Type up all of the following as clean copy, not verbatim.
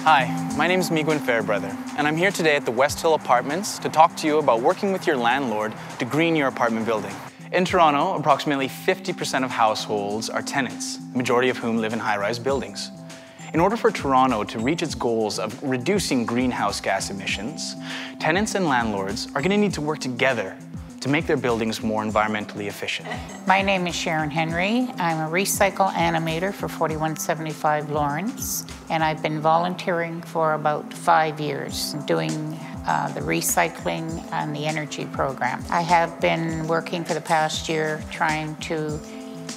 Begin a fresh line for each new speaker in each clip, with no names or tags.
Hi, my name is Miguel Fairbrother, and I'm here today at the West Hill Apartments to talk to you about working with your landlord to green your apartment building. In Toronto, approximately 50% of households are tenants, the majority of whom live in high-rise buildings. In order for Toronto to reach its goals of reducing greenhouse gas emissions, tenants and landlords are going to need to work together to make their buildings more environmentally efficient.
My name is Sharon Henry. I'm a recycle animator for 4175 Lawrence, and I've been volunteering for about 5 years doing the recycling and the energy program. I have been working for the past year trying to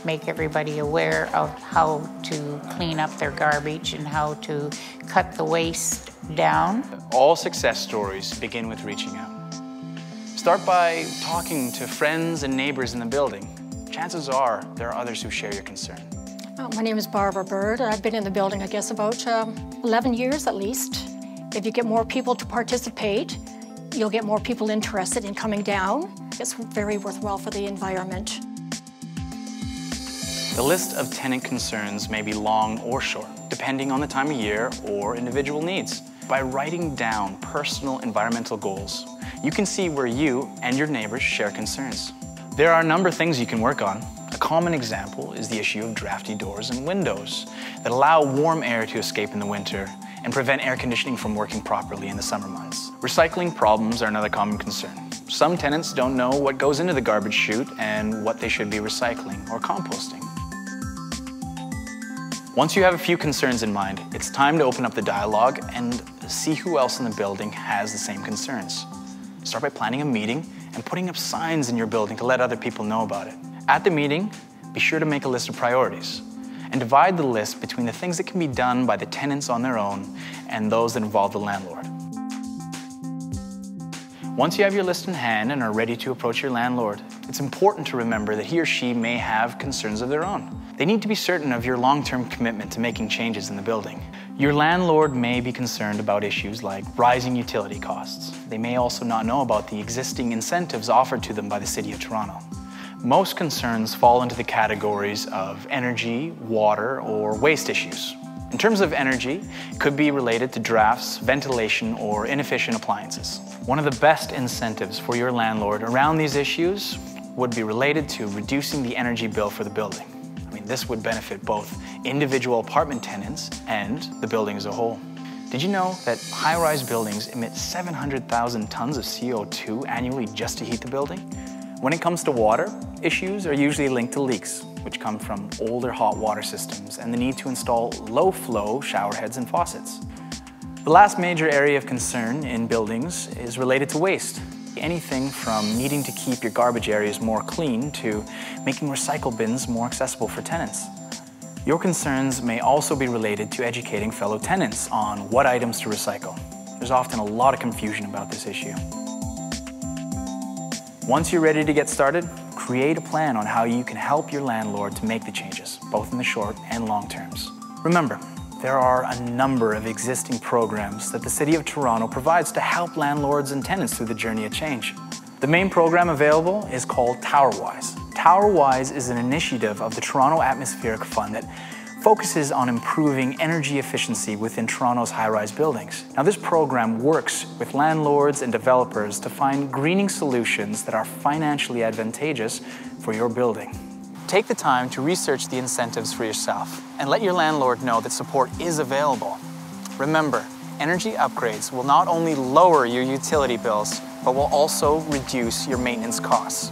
make everybody aware of how to clean up their garbage and how to cut the waste down.
All success stories begin with reaching out. Start by talking to friends and neighbors in the building. Chances are there are others who share your concern.
My name is Barbara Bird. I've been in the building, I guess, about 11 years at least. If you get more people to participate, you'll get more people interested in coming down. It's very worthwhile for the environment.
The list of tenant concerns may be long or short, depending on the time of year or individual needs. By writing down personal environmental goals, you can see where you and your neighbors share concerns. There are a number of things you can work on. A common example is the issue of drafty doors and windows that allow warm air to escape in the winter and prevent air conditioning from working properly in the summer months. Recycling problems are another common concern. Some tenants don't know what goes into the garbage chute and what they should be recycling or composting. Once you have a few concerns in mind, it's time to open up the dialogue and see who else in the building has the same concerns. Start by planning a meeting and putting up signs in your building to let other people know about it. At the meeting, be sure to make a list of priorities and divide the list between the things that can be done by the tenants on their own and those that involve the landlord. Once you have your list in hand and are ready to approach your landlord, it's important to remember that he or she may have concerns of their own. They need to be certain of your long-term commitment to making changes in the building. Your landlord may be concerned about issues like rising utility costs. They may also not know about the existing incentives offered to them by the City of Toronto. Most concerns fall into the categories of energy, water, or waste issues. In terms of energy, it could be related to drafts, ventilation, or inefficient appliances. One of the best incentives for your landlord around these issues would be related to reducing the energy bill for the building. This would benefit both individual apartment tenants and the building as a whole. Did you know that high-rise buildings emit 700,000 tons of CO2 annually just to heat the building? When it comes to water, issues are usually linked to leaks, which come from older hot water systems and the need to install low-flow shower heads and faucets. The last major area of concern in buildings is related to waste. Anything from needing to keep your garbage areas more clean to making recycle bins more accessible for tenants. Your concerns may also be related to educating fellow tenants on what items to recycle. There's often a lot of confusion about this issue. Once you're ready to get started, create a plan on how you can help your landlord to make the changes, both in the short and long terms. Remember, there are a number of existing programs that the City of Toronto provides to help landlords and tenants through the journey of change. The main program available is called TowerWise. TowerWise is an initiative of the Toronto Atmospheric Fund that focuses on improving energy efficiency within Toronto's high-rise buildings. Now, this program works with landlords and developers to find greening solutions that are financially advantageous for your building. Take the time to research the incentives for yourself and let your landlord know that support is available. Remember, energy upgrades will not only lower your utility bills, but will also reduce your maintenance costs.